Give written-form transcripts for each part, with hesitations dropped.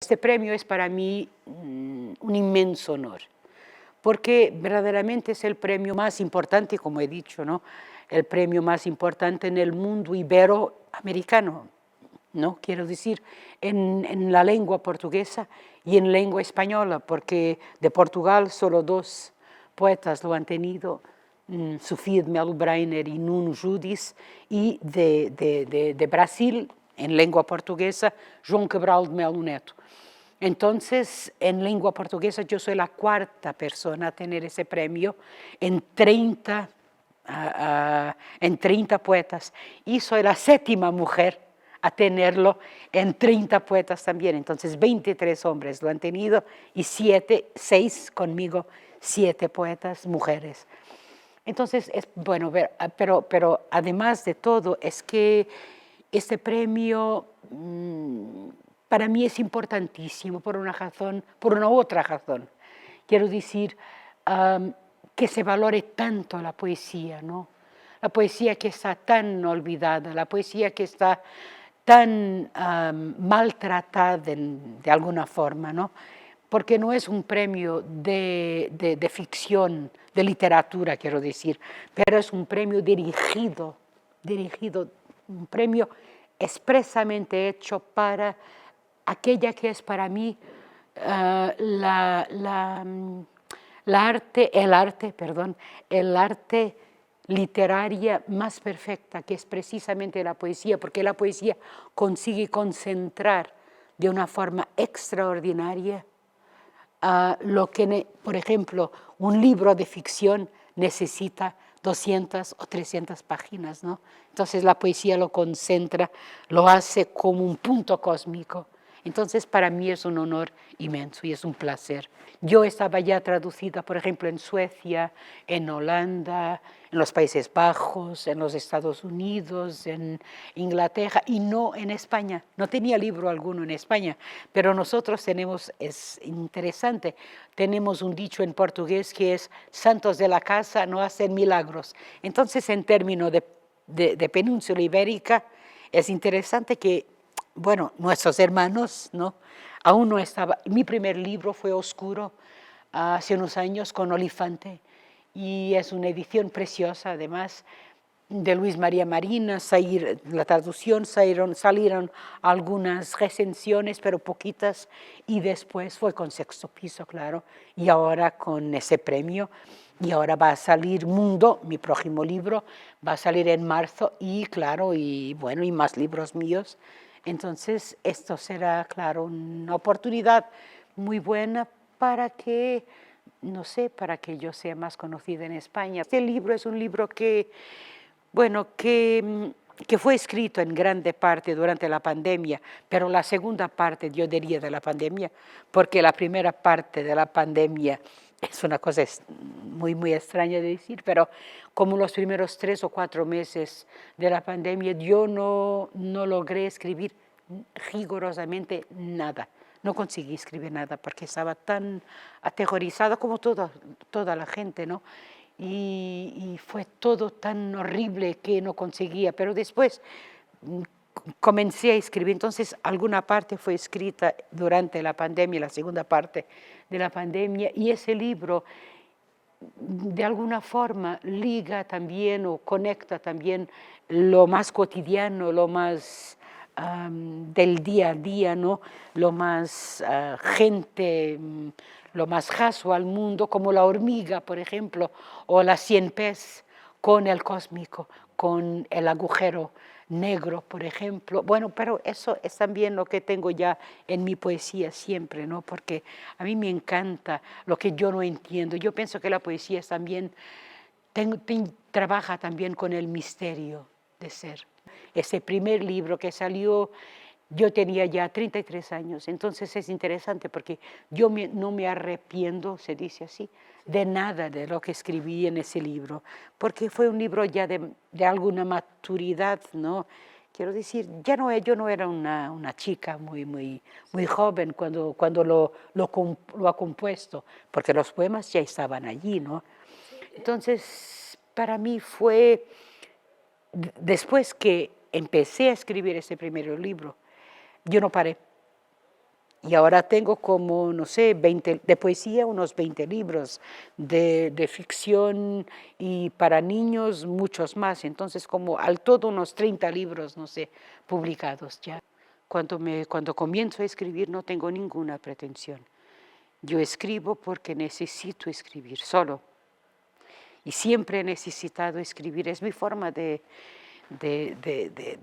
este premio es para mí un inmenso honor, porque verdaderamente es el premio más importante, como he dicho, ¿no? El premio más importante en el mundo iberoamericano, ¿no? Quiero decir, en la lengua portuguesa y en lengua española, porque de Portugal solo dos poetas lo han tenido, Sofía de Melo Breiner y Nuno Judis, y de Brasil, en lengua portuguesa, João Cabral de Melo Neto. Entonces, en lengua portuguesa yo soy la cuarta persona a tener ese premio en 30 poetas, y soy la séptima mujer a tenerlo en 30 poetas también. Entonces 23 hombres lo han tenido y 6 conmigo, 7 poetas mujeres. Entonces, es bueno ver, pero además de todo, es que este premio para mí es importantísimo por una razón, por una otra razón. Quiero decir, que se valore tanto la poesía, ¿no? La poesía que está tan olvidada, la poesía que está tan maltratada de alguna forma, ¿no? Porque no es un premio de ficción, de literatura, quiero decir, pero es un premio dirigido, un premio expresamente hecho para aquella que es para mí el arte literaria más perfecta, que es precisamente la poesía, porque la poesía consigue concentrar de una forma extraordinaria lo que, por ejemplo, un libro de ficción necesita 200 o 300 páginas, ¿no? Entonces la poesía lo concentra, lo hace como un punto cósmico. Entonces para mí es un honor inmenso y es un placer. Yo estaba ya traducida, por ejemplo, en Suecia, en Holanda, en los Países Bajos, en los Estados Unidos, en Inglaterra y no en España. No tenía libro alguno en España, pero nosotros tenemos, es interesante, tenemos un dicho en portugués que es santos de la casa no hacen milagros. Entonces, en términos de península ibérica, es interesante que, bueno, nuestros hermanos, ¿no? Aún no estaba, mi primer libro fue Oscuro, hace unos años con Olifante, y es una edición preciosa, además, de Luis María Marina, la traducción, salieron algunas recensiones, pero poquitas, y después fue con Sexto Piso, claro, y ahora con ese premio, y ahora va a salir Mundo, mi próximo libro, va a salir en marzo, y claro, y bueno, y más libros míos. Entonces, esto será, claro, una oportunidad muy buena para que, no sé, para que yo sea más conocida en España. Este libro es un libro que, bueno, que fue escrito en grande parte durante la pandemia, pero la segunda parte, yo diría, de la pandemia, porque la primera parte de la pandemia es una cosa muy, muy extraña de decir, pero como los primeros 3 o 4 meses de la pandemia, yo no logré escribir rigurosamente nada. No conseguí escribir nada porque estaba tan aterrorizada como toda la gente, ¿no? Y fue todo tan horrible que no conseguía, pero después comencé a escribir, entonces alguna parte fue escrita durante la pandemia, la segunda parte de la pandemia, y ese libro de alguna forma liga también o conecta también lo más cotidiano, lo más del día a día, ¿no? Lo más lo más raso al mundo, como la hormiga, por ejemplo, o la cienpez con el cósmico, con el agujero negro, por ejemplo. Bueno, pero eso es también lo que tengo ya en mi poesía siempre, ¿no? Porque a mí me encanta lo que yo no entiendo. Yo pienso que la poesía es también trabaja también con el misterio de ser. Ese primer libro que salió, yo tenía ya 33 años, entonces es interesante porque yo no me arrepiento, se dice así, de nada de lo que escribí en ese libro, porque fue un libro ya de alguna maturidad, ¿no? Quiero decir, yo no era una chica muy joven cuando lo ha compuesto, porque los poemas ya estaban allí, ¿no? Entonces, para mí fue, después que empecé a escribir ese primer libro, yo no paré. Y ahora tengo como, no sé, 20, de poesía unos 20 libros, de ficción y para niños muchos más. Entonces como al todo unos 30 libros, no sé, publicados ya. Cuando comienzo a escribir no tengo ninguna pretensión. Yo escribo porque necesito escribir solo. Y siempre he necesitado escribir, es mi forma de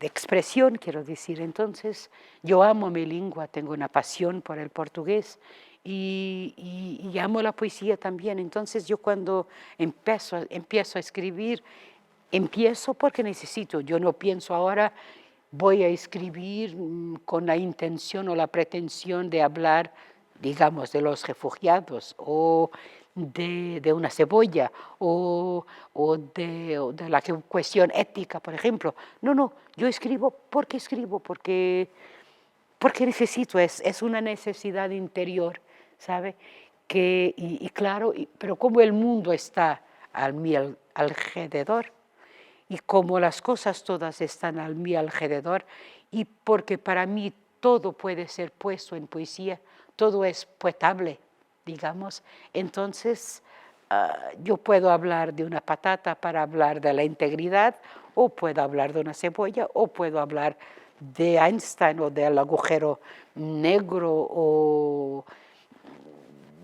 expresión, quiero decir. Entonces, yo amo mi lengua, tengo una pasión por el portugués y amo la poesía también. Entonces, yo cuando empiezo a escribir, empiezo porque necesito. Yo no pienso ahora, voy a escribir con la intención o la pretensión de hablar, digamos, de los refugiados o de una cebolla o de la cuestión ética, por ejemplo. No, yo escribo, porque necesito, es una necesidad interior, ¿sabe? Y claro, pero como el mundo está a mi alrededor y como las cosas todas están a mi alrededor y porque para mí todo puede ser puesto en poesía, todo es poetable, digamos, entonces yo puedo hablar de una patata para hablar de la integridad, o puedo hablar de una cebolla, o puedo hablar de Einstein o del agujero negro, o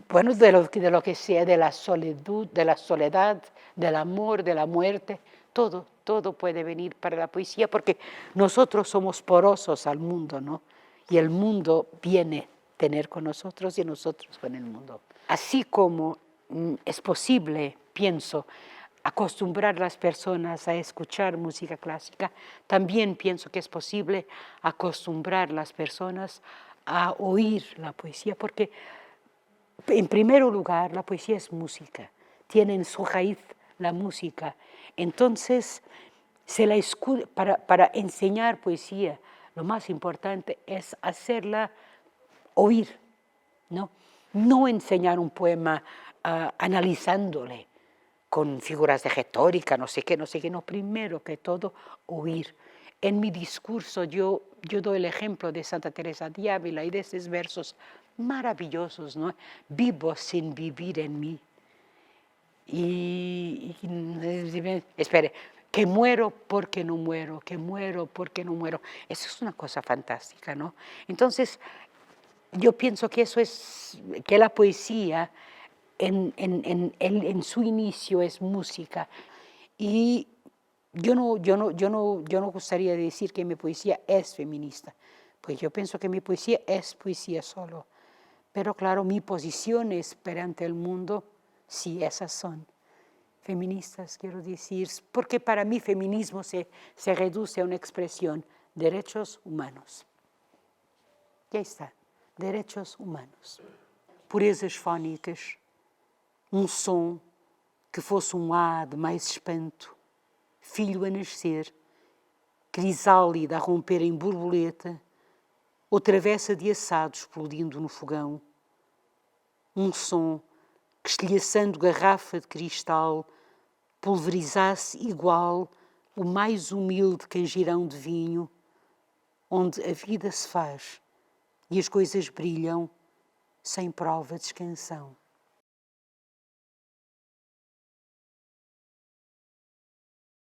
bueno, de lo que sea, de la soledad, del amor, de la muerte, todo puede venir para la poesía, porque nosotros somos porosos al mundo, ¿no? Y el mundo viene a tener con nosotros y nosotros con el mundo. Así como es posible, pienso, acostumbrar a las personas a escuchar música clásica, también pienso que es posible acostumbrar a las personas a oír la poesía, porque en primer lugar la poesía es música, tiene en su raíz la música. Entonces, para enseñar poesía, lo más importante es hacerla oír, ¿no? No enseñar un poema analizándole con figuras de retórica, no sé qué, no, primero que todo, oír. En mi discurso yo doy el ejemplo de Santa Teresa de Ávila y de esos versos maravillosos, ¿no? Vivo sin vivir en mí. Espere, que muero porque no muero, que muero porque no muero. Eso es una cosa fantástica, ¿no? Entonces, yo pienso que eso es, que la poesía en su inicio es música. Y yo no gustaría decir que mi poesía es feminista, pues yo pienso que mi poesía es poesía solo. Pero claro, mis posiciones perante el mundo, sí, esas son feministas, quiero decir, porque para mí feminismo se reduce a una expresión, derechos humanos. Y ahí está, derechos humanos. Purezas fónicas, som que fosse A de mais espanto, filho a nascer, crisálida a romper em borboleta, ou travessa de assado explodindo no fogão. Som que, estilhaçando garrafa de cristal, pulverizasse igual o mais humilde canjirão de vinho, onde a vida se faz e as coisas brilham sem prova de escansão.